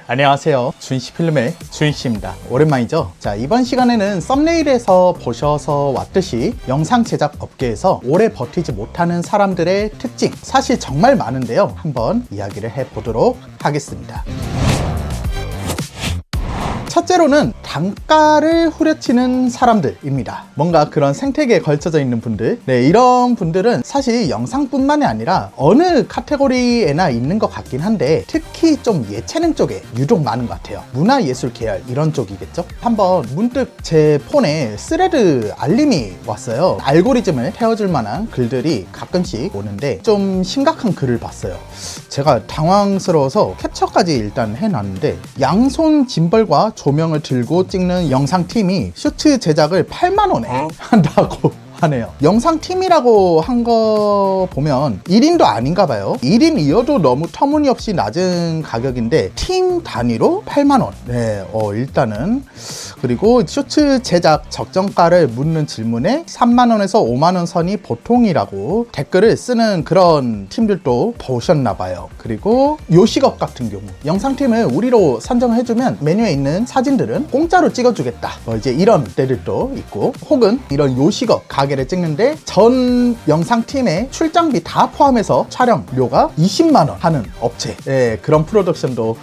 안녕하세요. 준시필름의 준씨입니다. 오랜만이죠? 자, 이번 시간에는 썸네일에서 보셔서 왔듯이 영상 제작 업계에서 오래 버티지 못하는 사람들의 특징, 사실 정말 많은데요. 한번 이야기를 해보도록 하겠습니다. 첫째로는 단가를 후려치는 사람들입니다. 뭔가 그런 생태계에 걸쳐져 있는 분들, 이런 분들은 사실 영상뿐만이 아니라 어느 카테고리에나 있는 것 같긴 한데 특히 좀 예체능 쪽에 유독 많은 것 같아요. 문화예술 계열 이런 쪽이겠죠. 한번 문득 제 폰에 스레드 알림이 왔어요. 알고리즘을 태워줄 만한 글들이 가끔씩 오는데 좀 심각한 글을 봤어요. 제가 당황스러워서 캡처까지 일단 해놨는데, 양손 짐벌과 조명을 들고 찍는 영상팀이 슈트 제작을 8만원에 한다고 하네요. 영상팀이라고 한 거 보면 1인도 아닌가 봐요. 1인이어도 너무 터무니없이 낮은 가격인데 팀 단위로 8만원. 일단은. 그리고 쇼츠 제작 적정가를 묻는 질문에 3만원에서 5만원 선이 보통이라고 댓글을 쓰는 그런 팀들도 보셨나 봐요. 그리고 요식업 같은 경우 영상팀을 우리로 선정해주면 메뉴에 있는 사진들은 공짜로 찍어주겠다, 이제 이런 때들도 있고, 혹은 이런 요식업 가게를 찍는데 전 영상팀의 출장비 다 포함해서 촬영료가 20만원 하는 업체, 그런 프로덕션도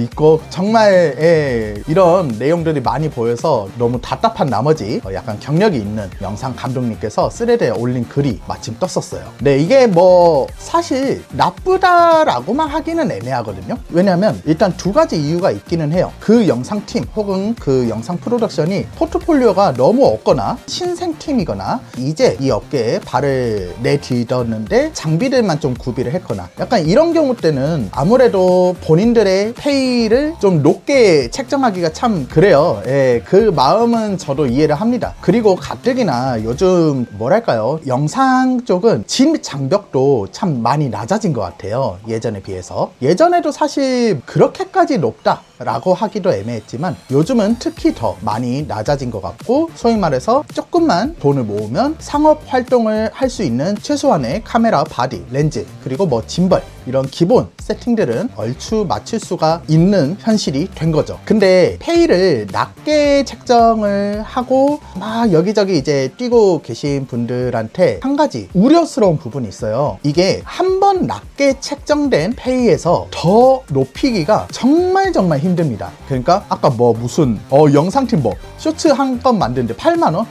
있고, 정말 이런 내용들이 많이 보여서 너무 답답한 나머지 약간 경력이 있는 영상 감독님께서 스레드에 올린 글이 마침 떴었어요. 이게 뭐 사실 나쁘다라고만 하기는 애매하거든요. 왜냐하면 일단 두 가지 이유가 있기는 해요. 그 영상팀 혹은 그 영상 프로덕션이 포트폴리오가 너무 없거나 신생팀이거나 이제 이 업계에 발을 내딛었는데 장비들만 좀 구비를 했거나, 약간 이런 경우 때는 아무래도 본인들의 페이를 좀 높게 책정하기가 참 그래요. 그 마음은 저도 이해를 합니다. 그리고 가뜩이나 요즘 뭐랄까요, 영상 쪽은 진입 장벽도 참 많이 낮아진 것 같아요. 예전에 비해서. 예전에도 사실 그렇게까지 높다 라고 하기도 애매했지만 요즘은 특히 더 많이 낮아진 것 같고, 소위 말해서 조금만 돈을 모으면 상업 활동을 할 수 있는 최소한의 카메라, 바디, 렌즈, 그리고 뭐 짐벌, 이런 기본 세팅들은 얼추 맞출 수가 있는 현실이 된 거죠. 근데 페이를 낮게 책정을 하고 막 여기저기 이제 뛰고 계신 분들한테 한 가지 우려스러운 부분이 있어요. 이게 한번 낮게 책정된 페이에서 더 높이기가 정말 힘듭니다. 그러니까 아까 뭐 무슨 영상팀 뭐 쇼츠 한 건 만드는데 8만원?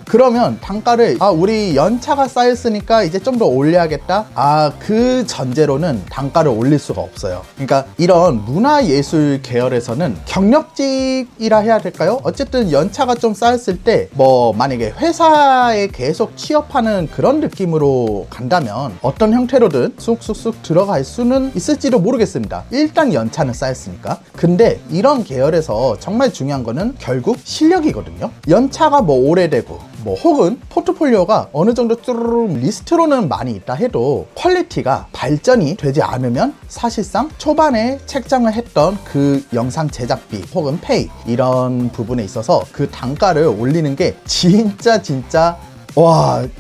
그러면 단가를 우리 연차가 쌓였으니까 이제 좀 더 올려야겠다, 그 전제로는 단가를 올릴 수가 없어요. 그러니까 이런 문화예술 계열에서는 경력직이라 해야 될까요? 어쨌든 연차가 좀 쌓였을 때 뭐 만약에 회사에 계속 취업하는 그런 느낌으로 간다면 어떤 형태로든 쑥쑥쑥 들어갈 수는 있을지도 모르겠습니다. 일단 연차는 쌓였으니까. 근데 이런 계열에서 정말 중요한 거는 결국 실력이거든요. 연차가 뭐 오래되고 뭐 혹은 포트폴리오가 어느 정도 뚜루룩 리스트로는 많이 있다 해도 퀄리티가 발전이 되지 않으면 사실상 초반에 책정을 했던 그 영상 제작비 혹은 페이, 이런 부분에 있어서 그 단가를 올리는 게 진짜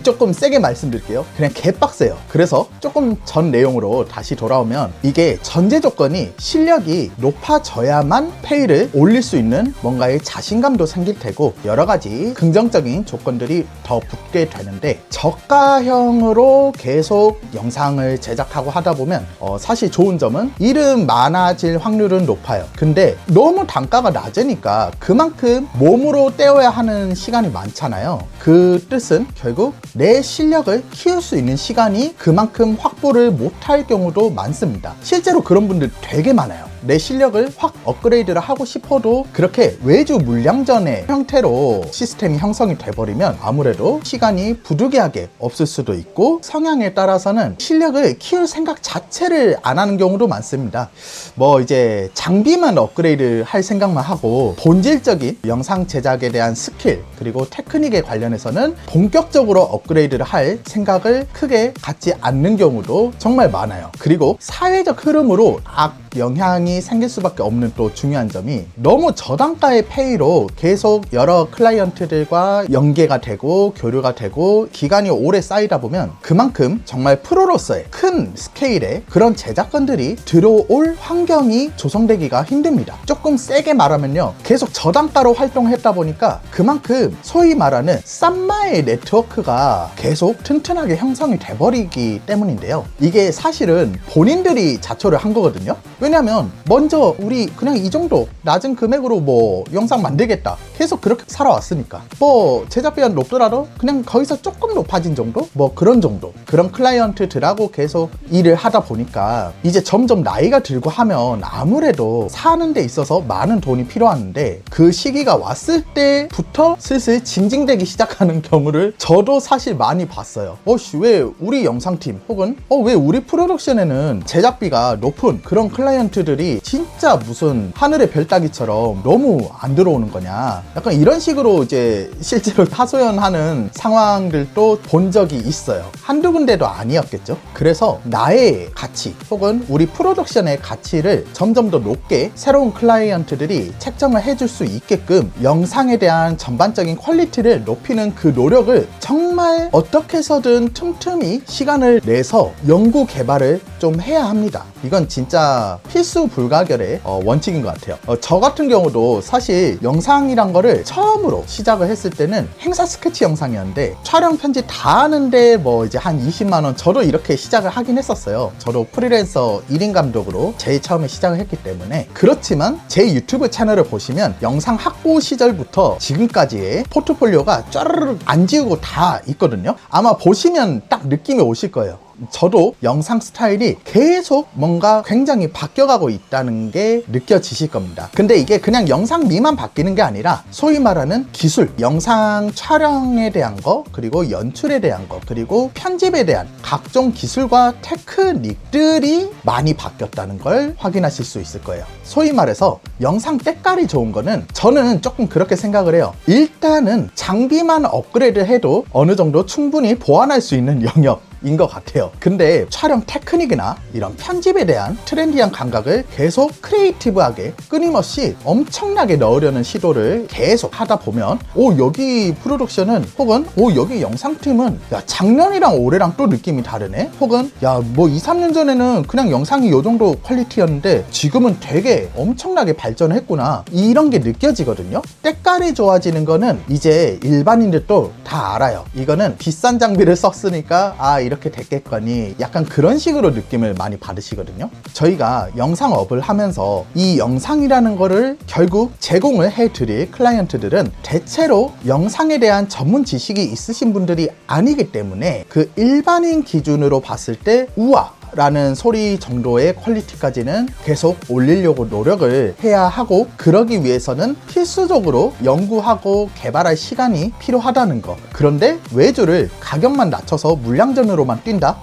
조금 세게 말씀드릴게요. 그냥 개빡세요. 그래서 조금 전 내용으로 다시 돌아오면, 이게 전제 조건이 실력이 높아져야만 페이를 올릴 수 있는 뭔가의 자신감도 생길 테고 여러 가지 긍정적인 조건들이 더 붙게 되는데, 저가형으로 계속 영상을 제작하고 하다 보면 사실 좋은 점은 일은 많아질 확률은 높아요. 근데 너무 단가가 낮으니까 그만큼 몸으로 떼어야 하는 시간이 많잖아요. 그 뜻은 결국 내 실력을 키울 수 있는 시간이 그만큼 확보를 못할 경우도 많습니다. 실제로 그런 분들 되게 많아요. 내 실력을 확 업그레이드를 하고 싶어도 그렇게 외주 물량전의 형태로 시스템이 형성이 돼버리면 아무래도 시간이 부득이하게 없을 수도 있고, 성향에 따라서는 실력을 키울 생각 자체를 안 하는 경우도 많습니다. 뭐 이제 장비만 업그레이드 할 생각만 하고 본질적인 영상 제작에 대한 스킬 그리고 테크닉에 관련해서는 본격적으로 업그레이드를 할 생각을 크게 갖지 않는 경우도 정말 많아요. 그리고 사회적 흐름으로 악 영향이 부담이 생길 수밖에 없는 또 중요한 점이 너무 저단가의 페이로 계속 여러 클라이언트들과 연계가 되고 교류가 되고 기간이 오래 쌓이다 보면 그만큼 정말 프로로서의 큰 스케일의 그런 제작건들이 들어올 환경이 조성되기가 힘듭니다. 조금 세게 말하면요, 계속 저단가로 활동했다 보니까 그만큼 소위 말하는 쌈마의 네트워크가 계속 튼튼하게 형성이 돼버리기 때문인데요. 이게 사실은 본인들이 자초를 한 거거든요. 왜냐면 먼저 우리 그냥 이 정도 낮은 금액으로 뭐 영상 만들겠다 계속 그렇게 살아왔으니까, 뭐 제작비가 높더라도 그냥 거기서 조금 높아진 정도, 뭐 그런 정도, 그런 클라이언트들하고 계속 일을 하다 보니까 이제 점점 나이가 들고 하면 아무래도 사는 데 있어서 많은 돈이 필요한데, 그 시기가 왔을 때부터 슬슬 징징대기 시작하는 경우를 저도 사실 많이 봤어요. 왜 우리 영상팀 혹은 왜 우리 프로덕션에는 제작비가 높은 그런 클라이언트들이 진짜 무슨 하늘의 별 따기처럼 너무 안 들어오는 거냐, 약간 이런 식으로 이제 실제로 하소연하는 상황들도 본 적이 있어요. 한두 군데도 아니었겠죠. 그래서 나의 가치 혹은 우리 프로덕션의 가치를 점점 더 높게 새로운 클라이언트들이 책정을 해줄 수 있게끔 영상에 대한 전반적인 퀄리티를 높이는 그 노력을 정말 어떻게 해서든 틈틈이 시간을 내서 연구 개발을 좀 해야 합니다. 이건 진짜 필수 불가결의 원칙인 것 같아요. 저 같은 경우도 사실 영상이란 거를 처음으로 시작을 했을 때는 행사 스케치 영상이었는데, 촬영 편집 다 하는데 뭐 이제 한 20만원, 저도 이렇게 시작을 하긴 했었어요. 저도 프리랜서 1인 감독으로 제일 처음에 시작을 했기 때문에. 그렇지만 제 유튜브 채널을 보시면 영상 학부 시절부터 지금까지의 포트폴리오가 쫘르르 안 지우고 다 있거든요. 아마 보시면 딱 느낌이 오실 거예요. 저도 영상 스타일이 계속 뭔가 굉장히 바뀌어가고 있다는 게 느껴지실 겁니다. 근데 이게 그냥 영상미만 바뀌는 게 아니라 소위 말하는 기술, 영상 촬영에 대한 거, 그리고 연출에 대한 거, 그리고 편집에 대한 각종 기술과 테크닉들이 많이 바뀌었다는 걸 확인하실 수 있을 거예요. 소위 말해서 영상 때깔이 좋은 거는 저는 조금 그렇게 생각을 해요. 일단은 장비만 업그레이드 해도 어느 정도 충분히 보완할 수 있는 영역인 것 같아요. 근데 촬영 테크닉이나 이런 편집에 대한 트렌디한 감각을 계속 크리에이티브하게 끊임없이 엄청나게 넣으려는 시도를 계속 하다 보면 여기 프로덕션은 혹은 여기 영상팀은 작년이랑 올해랑 또 느낌이 다르네, 혹은 뭐 2, 3년 전에는 그냥 영상이 요 정도 퀄리티였는데 지금은 되게 엄청나게 발전했구나, 이런 게 느껴지거든요. 때깔이 좋아지는 거는 이제 일반인들도 다 알아요. 이거는 비싼 장비를 썼으니까 이렇게 됐겠거니, 약간 그런 식으로 느낌을 많이 받으시거든요. 저희가 영상업을 하면서 이 영상이라는 거를 결국 제공을 해드릴 클라이언트들은 대체로 영상에 대한 전문 지식이 있으신 분들이 아니기 때문에 그 일반인 기준으로 봤을 때 우와 라는 소리 정도의 퀄리티까지는 계속 올리려고 노력을 해야 하고, 그러기 위해서는 필수적으로 연구하고 개발할 시간이 필요하다는 거. 그런데 외주를 가격만 낮춰서 물량전으로만 뛴다?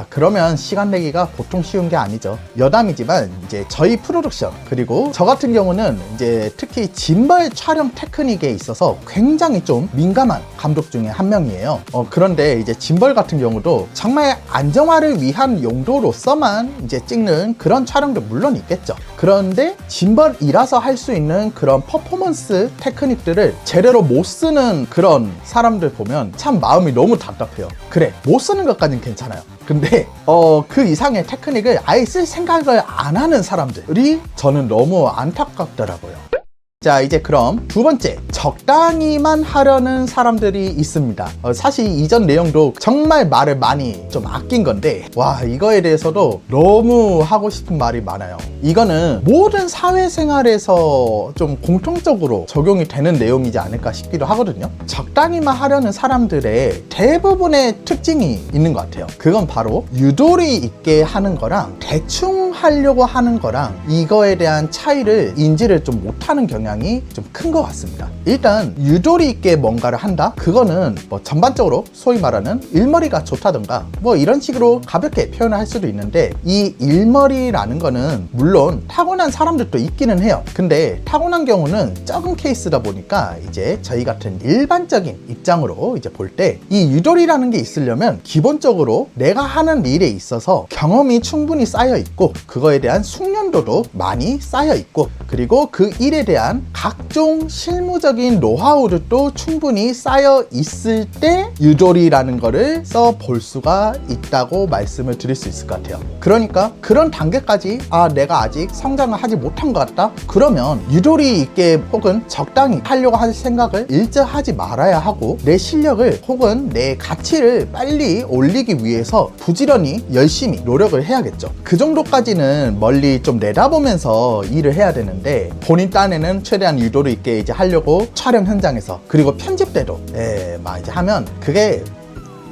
그러면 시간 내기가 보통 쉬운 게 아니죠. 여담이지만 이제 저희 프로덕션, 그리고 저 같은 경우는 이제 특히 짐벌 촬영 테크닉에 있어서 굉장히 좀 민감한 감독 중에 한 명이에요. 그런데 이제 짐벌 같은 경우도 정말 안정화를 위한 용도로서만 이제 찍는 그런 촬영도 물론 있겠죠. 그런데 짐벌이라서 할 수 있는 그런 퍼포먼스 테크닉들을 제대로 못 쓰는 그런 사람들 보면 참 마음이 너무 답답해요. 그래, 못 쓰는 것까지는 괜찮아요. 근데 그 이상의 테크닉을 아예 쓸 생각을 안 하는 사람들이 저는 너무 안타깝더라고요. 자, 이제 그럼 두 번째, 적당히만 하려는 사람들이 있습니다. 사실 이전 내용도 정말 말을 많이 좀 아낀 건데, 이거에 대해서도 너무 하고 싶은 말이 많아요. 이거는 모든 사회생활에서 좀 공통적으로 적용이 되는 내용이지 않을까 싶기도 하거든요. 적당히만 하려는 사람들의 대부분의 특징이 있는 것 같아요. 그건 바로 유도리 있게 하는 거랑 대충 하려고 하는 거랑 이거에 대한 차이를 인지를 좀 못하는 경향이 좀 큰 것 같습니다. 일단 유도리 있게 뭔가를 한다? 그거는 뭐 전반적으로 소위 말하는 일머리가 좋다던가 뭐 이런 식으로 가볍게 표현을 할 수도 있는데, 이 일머리라는 거는 물론 타고난 사람들도 있기는 해요. 근데 타고난 경우는 적은 케이스다 보니까 이제 저희 같은 일반적인 입장으로 이제 볼 때 이 유도리라는 게 있으려면 기본적으로 내가 하는 일에 있어서 경험이 충분히 쌓여 있고, 그거에 대한 숙련도도 많이 쌓여 있고, 그리고 그 일에 대한 각종 실무적인 노하우도 또 충분히 쌓여 있을 때 유도리라는 거를 써 볼 수가 있다고 말씀을 드릴 수 있을 것 같아요. 그러니까 그런 단계까지 내가 아직 성장을 하지 못한 것 같다? 그러면 유도리 있게 혹은 적당히 하려고 할 생각을 일절 하지 말아야 하고, 내 실력을 혹은 내 가치를 빨리 올리기 위해서 부지런히 열심히 노력을 해야겠죠. 그 정도까지는 멀리 좀 내다보면서 일을 해야 되는데, 본인 딴에는 최대한 유도리 있게 이제 하려고 촬영 현장에서 그리고 편집 때도 막 이제 하면 그게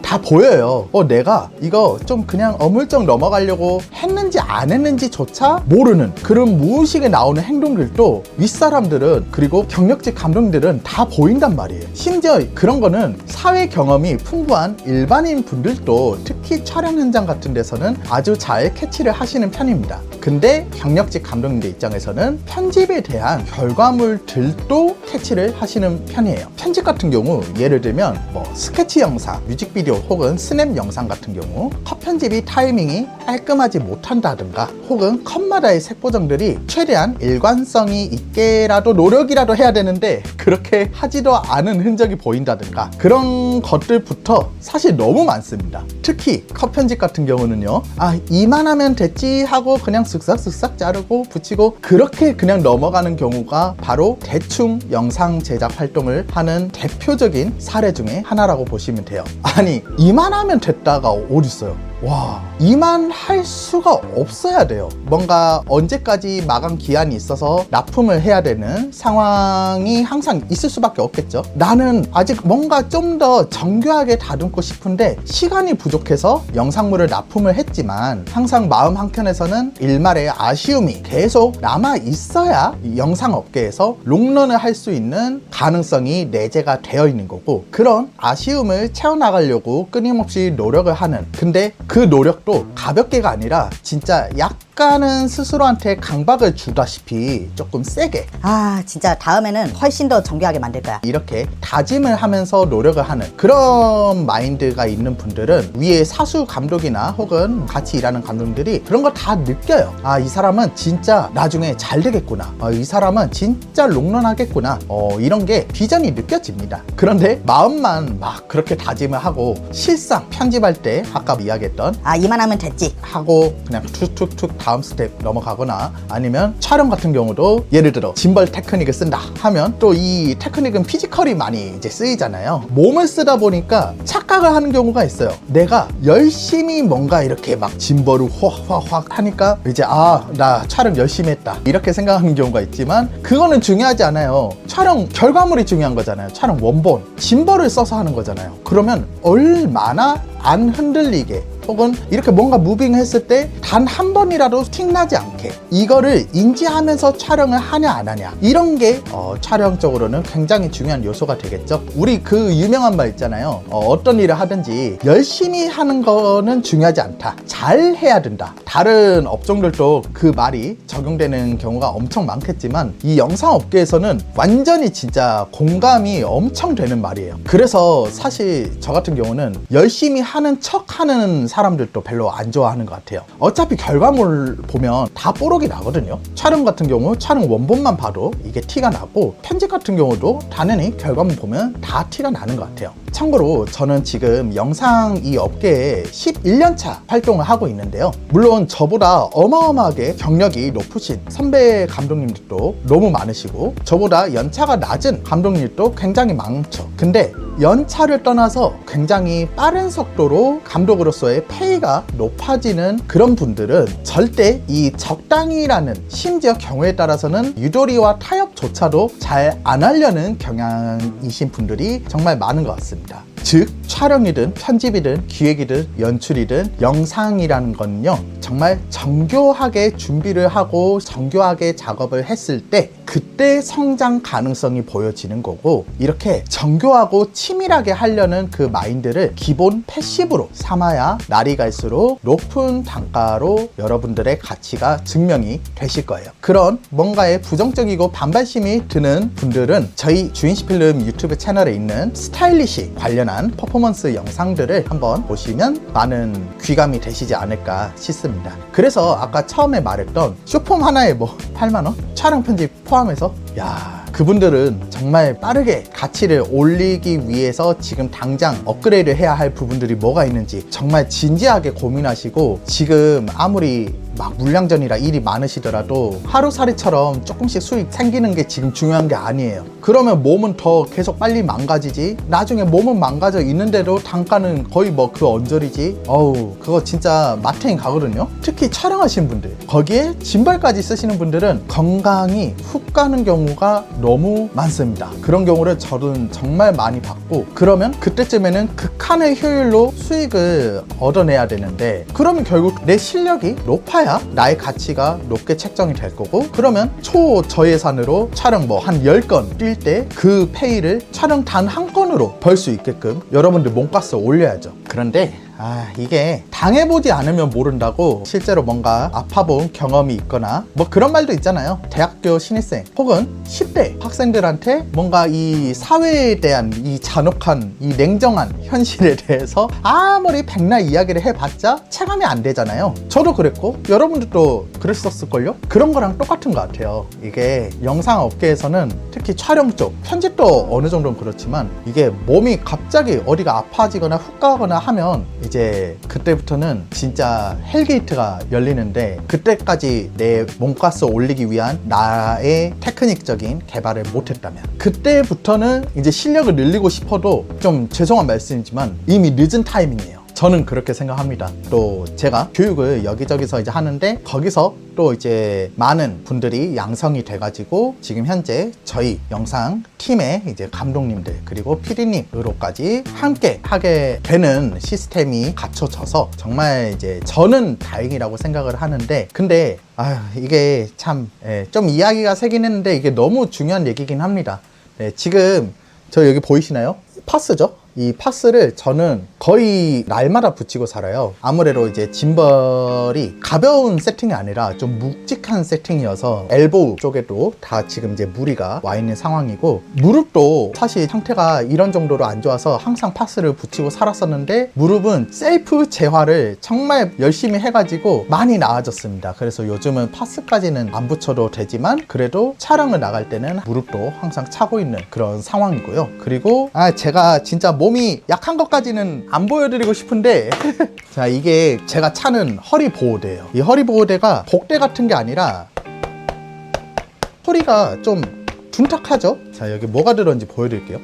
다 보여요. 내가 이거 좀 그냥 어물쩍 넘어가려고 했는지 안 했는지조차 모르는 그런 무의식에 나오는 행동들도 윗사람들은, 그리고 경력직 감독님들은 다 보인단 말이에요. 심지어 그런 거는 사회 경험이 풍부한 일반인 분들도 특히 촬영 현장 같은 데서는 아주 잘 캐치를 하시는 편입니다. 근데 경력직 감독님들 입장에서는 편집에 대한 결과물들도 캐치를 하시는 편이에요. 편집 같은 경우 예를 들면 스케치 영상, 뮤직비디오 혹은 스냅 영상 같은 경우 컷 편집이 타이밍이 깔끔하지 못한다든가, 혹은 컷마다의 색 보정들이 최대한 일관성이 있게라도 노력이라도 해야 되는데 그렇게 하지도 않은 흔적이 보인다든가, 그런 것들부터 사실 너무 많습니다. 특히 컷 편집 같은 경우는요, 이만하면 됐지 하고 그냥 쓱싹쓱싹 자르고 붙이고 그렇게 그냥 넘어가는 경우가 바로 대충 영상 제작 활동을 하는 대표적인 사례 중에 하나라고 보시면 돼요. 아니, 이만하면 됐다가 어딨어요. 와, 이만할 수가 없어야 돼요. 뭔가 언제까지 마감 기한이 있어서 납품을 해야 되는 상황이 항상 있을 수밖에 없겠죠. 나는 아직 뭔가 좀 더 정교하게 다듬고 싶은데 시간이 부족해서 영상물을 납품을 했지만, 항상 마음 한켠에서는 일말의 아쉬움이 계속 남아 있어야 영상 업계에서 롱런을 할 수 있는 가능성이 내재가 되어 있는 거고, 그런 아쉬움을 채워나가려고 끊임없이 노력을 하는, 근데 그 노력도 가볍게가 아니라 진짜 약간은 스스로한테 강박을 주다시피 조금 세게, 진짜 다음에는 훨씬 더 정교하게 만들 거야, 이렇게 다짐을 하면서 노력을 하는 그런 마인드가 있는 분들은 위에 사수 감독이나 혹은 같이 일하는 감독들이 그런 걸 다 느껴요. 이 사람은 진짜 나중에 잘 되겠구나, 이 사람은 진짜 롱런하겠구나, 이런 게 비전이 느껴집니다. 그런데 마음만 막 그렇게 다짐을 하고 실상 편집할 때 아까 이야기했던 이만하면 됐지 하고 그냥 툭툭툭 다음 스텝 넘어가거나, 아니면 촬영 같은 경우도 예를 들어 짐벌 테크닉을 쓴다 하면 또 이 테크닉은 피지컬이 많이 이제 쓰이잖아요. 몸을 쓰다 보니까 착각을 하는 경우가 있어요. 내가 열심히 뭔가 이렇게 막 짐벌을 확 하니까 이제 나 촬영 열심히 했다 이렇게 생각하는 경우가 있지만, 그거는 중요하지 않아요. 촬영 결과물이 중요한 거잖아요. 촬영 원본 짐벌을 써서 하는 거잖아요. 그러면 얼마나 안 흔들리게, 혹은 이렇게 뭔가 무빙했을 때 단 한 번이라도 틱나지 않게 이거를 인지하면서 촬영을 하냐 안 하냐, 이런 게 촬영적으로는 굉장히 중요한 요소가 되겠죠. 우리 그 유명한 말 있잖아요. 어떤 일을 하든지 열심히 하는 거는 중요하지 않다, 잘 해야 된다. 다른 업종들도 그 말이 적용되는 경우가 엄청 많겠지만, 이 영상 업계에서는 완전히 진짜 공감이 엄청 되는 말이에요. 그래서 사실 저 같은 경우는 열심히 하는 척 하는 사람들도 별로 안 좋아하는 것 같아요. 어차피 결과물 보면 다 뽀록이 나거든요. 촬영 같은 경우 촬영 원본만 봐도 이게 티가 나고, 편집 같은 경우도 당연히 결과물 보면 다 티가 나는 것 같아요. 참고로 저는 지금 영상 이 업계에 11년차 활동을 하고 있는데요. 물론 저보다 어마어마하게 경력이 높으신 선배 감독님들도 너무 많으시고, 저보다 연차가 낮은 감독님들도 굉장히 많죠. 근데 연차를 떠나서 굉장히 빠른 속도로 감독으로서의 페이가 높아지는 그런 분들은 절대 이 적당히라는, 심지어 경우에 따라서는 유도리와 타협조차도 잘 안 하려는 경향이신 분들이 정말 많은 것 같습니다. 즉 촬영이든 편집이든 기획이든 연출이든 영상이라는 건요, 정말 정교하게 준비를 하고 정교하게 작업을 했을 때 그때 성장 가능성이 보여지는 거고, 이렇게 정교하고 치밀하게 하려는 그 마인드를 기본 패시브로 삼아야 날이 갈수록 높은 단가로 여러분들의 가치가 증명이 되실 거예요. 그런 뭔가에 부정적이고 반발심이 드는 분들은 저희 주인씨 필름 유튜브 채널에 있는 스타일리시 관련한 대한 퍼포먼스 영상들을 한번 보시면 많은 귀감이 되시지 않을까 싶습니다. 그래서 아까 처음에 말했던 쇼폼 하나에 뭐 8만원? 촬영 편집 포함해서 야, 그분들은 정말 빠르게 가치를 올리기 위해서 지금 당장 업그레이드 해야 할 부분들이 뭐가 있는지 정말 진지하게 고민하시고, 지금 아무리 막 물량전이라 일이 많으시더라도 하루살이처럼 조금씩 수익 생기는 게 지금 중요한 게 아니에요. 그러면 몸은 더 계속 빨리 망가지지, 나중에 몸은 망가져 있는데도 단가는 거의 뭐 그 언저리지. 어우, 그거 진짜 마탱이 가거든요. 특히 촬영하시는 분들, 거기에 짐벌까지 쓰시는 분들은 건강이 훅 가는 경우가 너무 많습니다. 그런 경우를 저는 정말 많이 봤고, 그러면 그때쯤에는 극한의 효율로 수익을 얻어내야 되는데, 그러면 결국 내 실력이 높아야 나의 가치가 높게 책정이 될 거고, 그러면 초저예산으로 촬영 뭐 한 10건 뛸 때 그 페이를 촬영 단 한 건으로 벌 수 있게끔 여러분들 몸값을 올려야죠. 그런데 이게 당해보지 않으면 모른다고, 실제로 뭔가 아파본 경험이 있거나 뭐 그런 말도 있잖아요. 대학교 신입생 혹은 10대 학생들한테 뭔가 이 사회에 대한 이 잔혹한, 이 냉정한 현실에 대해서 아무리 백날 이야기를 해봤자 체감이 안 되잖아요. 저도 그랬고 여러분들도 그랬었을걸요? 그런 거랑 똑같은 것 같아요. 이게 영상 업계에서는 특히 촬영 쪽, 편집도 어느 정도는 그렇지만, 이게 몸이 갑자기 어디가 아파지거나 훅 가거나 하면 이제 그때부터는 진짜 헬게이트가 열리는데, 그때까지 내 몸값을 올리기 위한 나의 테크닉적인 개발을 못했다면, 그때부터는 이제 실력을 늘리고 싶어도 좀 죄송한 말씀이지만 이미 늦은 타이밍이에요. 저는 그렇게 생각합니다. 또 제가 교육을 여기저기서 이제 하는데, 거기서 또 이제 많은 분들이 양성이 돼가지고 지금 현재 저희 영상 팀의 이제 감독님들 그리고 PD님으로까지 함께 하게 되는 시스템이 갖춰져서 정말 이제 저는 다행이라고 생각을 하는데, 근데 이게 참 좀 이야기가 세긴 했는데 이게 너무 중요한 얘기긴 합니다. 지금 저 여기 보이시나요? 파스죠? 이 파스를 저는 거의 날마다 붙이고 살아요. 아무래도 이제 짐벌이 가벼운 세팅이 아니라 좀 묵직한 세팅이어서 엘보우 쪽에도 다 지금 이제 무리가 와 있는 상황이고, 무릎도 사실 상태가 이런 정도로 안 좋아서 항상 파스를 붙이고 살았었는데, 무릎은 셀프 재활을 정말 열심히 해가지고 많이 나아졌습니다. 그래서 요즘은 파스까지는 안 붙여도 되지만 그래도 촬영을 나갈 때는 무릎도 항상 차고 있는 그런 상황이고요. 그리고 제가 진짜 몸이 약한 것까지는 안 보여드리고 싶은데 자, 이게 제가 차는 허리 보호대예요. 이 허리 보호대가 복대 같은 게 아니라 허리가 좀 둔탁하죠? 자, 여기 뭐가 들었는지 보여드릴게요.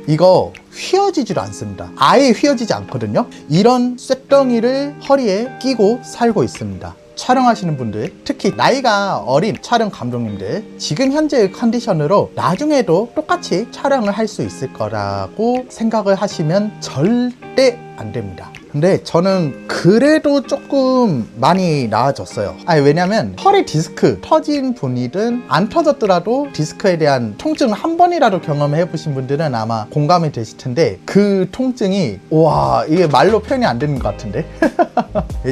이거 휘어지지도 않습니다. 아예 휘어지지 않거든요. 이런 쇳덩이를 허리에 끼고 살고 있습니다. 촬영하시는 분들, 특히 나이가 어린 촬영 감독님들, 지금 현재의 컨디션으로 나중에도 똑같이 촬영을 할 수 있을 거라고 생각을 하시면 절대 안 됩니다. 근데 저는 그래도 조금 많이 나아졌어요. 왜냐면 허리 디스크 터진 분이든 안 터졌더라도 디스크에 대한 통증을 한 번이라도 경험해 보신 분들은 아마 공감이 되실 텐데, 그 통증이 와, 이게 말로 표현이 안 되는 것 같은데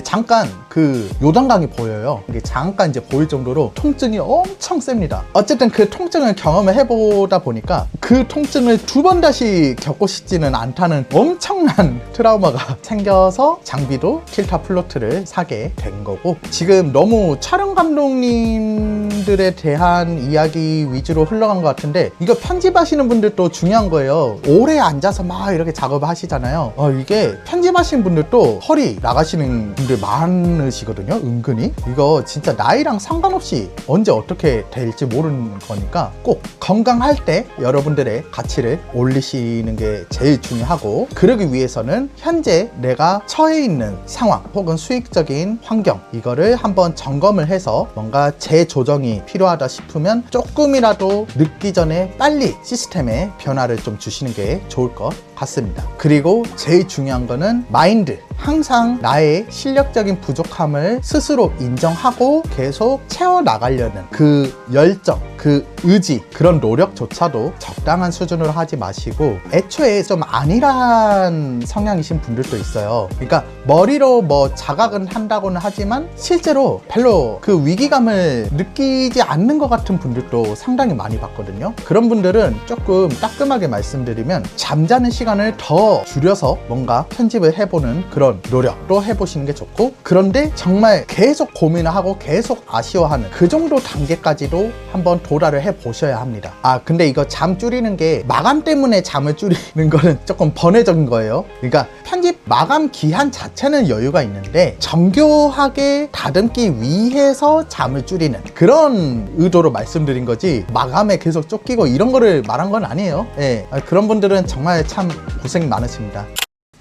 잠깐 그 요단강이 보여요. 이게 잠깐 이제 보일 정도로 통증이 엄청 셉니다. 어쨌든 그 통증을 경험을 해보다 보니까 그 통증을 두 번 다시 겪고 싶지는 않다는 엄청난 트라우마가 생겨서 장비도 틸타 플로트를 사게 된 거고, 지금 너무 촬영 감독님들에 대한 이야기 위주로 흘러간 것 같은데, 이거 편집하시는 분들도 중요한 거예요. 오래 앉아서 막 이렇게 작업을 하시잖아요. 이게 편집하시는 분들도 허리 나가시는 분들 많으시거든요. 은근히 이거 진짜 나이랑 상관없이 언제 어떻게 될지 모르는 거니까 꼭 건강할 때 여러분들의 가치를 올리시는 게 제일 중요하고, 그러기 위해서는 현재 내가 처해 있는 상황 혹은 수익적인 환경, 이거를 한번 점검을 해서 뭔가 재조정이 필요하다 싶으면 조금이라도 늦기 전에 빨리 시스템에 변화를 좀 주시는 게 좋을 것 같습니다. 그리고 제일 중요한 거는 마인드. 항상 나의 실력적인 부족함을 스스로 인정하고 계속 채워나가려는 그 열정, 그 의지, 그런 노력조차도 적당한 수준으로 하지 마시고, 애초에 좀 안일한 성향이신 분들도 있어요. 그러니까 머리로 뭐 자각은 한다고는 하지만 실제로 별로 그 위기감을 느끼지 않는 것 같은 분들도 상당히 많이 봤거든요. 그런 분들은 조금 따끔하게 말씀드리면, 잠자는 시간 시간을 더 줄여서 뭔가 편집을 해보는 그런 노력도 해보시는 게 좋고, 그런데 정말 계속 고민을 하고 계속 아쉬워하는 그 정도 단계까지도 한번 도달을 해보셔야 합니다. 근데 이거 잠 줄이는 게 마감 때문에 잠을 줄이는 거는 조금 번외적인 거예요. 그러니까 편집 마감 기한 자체는 여유가 있는데 정교하게 다듬기 위해서 잠을 줄이는 그런 의도로 말씀드린 거지, 마감에 계속 쫓기고 이런 거를 말한 건 아니에요. 예, 그런 분들은 정말 참 고생 많으십니다.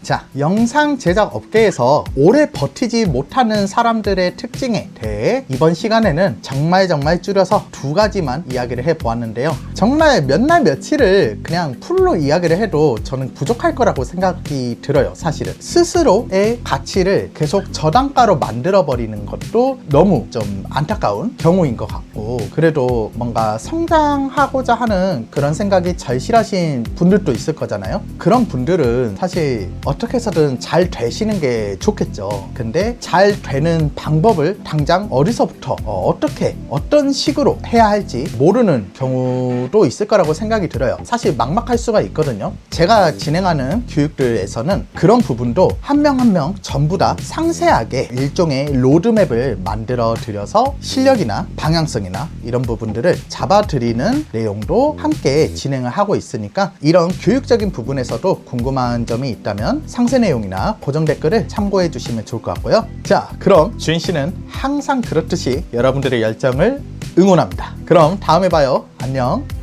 자, 영상 제작 업계에서 오래 버티지 못하는 사람들의 특징에 대해 이번 시간에는 정말 줄여서 2가지만 이야기를 해보았는데요. 정말 몇 날 며칠을 그냥 풀로 이야기를 해도 저는 부족할 거라고 생각이 들어요. 사실은 스스로의 가치를 계속 저단가로 만들어버리는 것도 너무 좀 안타까운 경우인 것 같고, 그래도 뭔가 성장하고자 하는 그런 생각이 절실하신 분들도 있을 거잖아요. 그런 분들은 사실 어떻게 해서든 잘 되시는 게 좋겠죠. 근데 잘 되는 방법을 당장 어디서부터 어떻게 어떤 식으로 해야 할지 모르는 경우도 있을 거라고 생각이 들어요. 사실 막막할 수가 있거든요. 제가 진행하는 교육들에서는 그런 부분도 한 명 한 명 전부 다 상세하게 일종의 로드맵을 만들어 드려서 실력이나 방향성이나 이런 부분들을 잡아드리는 내용도 함께 진행을 하고 있으니까, 이런 교육적인 부분에서도 궁금한 점이 있다면 상세 내용이나 고정 댓글을 참고해 주시면 좋을 것 같고요. 자, 그럼 주인 씨는 항상 그렇듯이 여러분들의 열정을 응원합니다. 그럼 다음에 봐요. 안녕.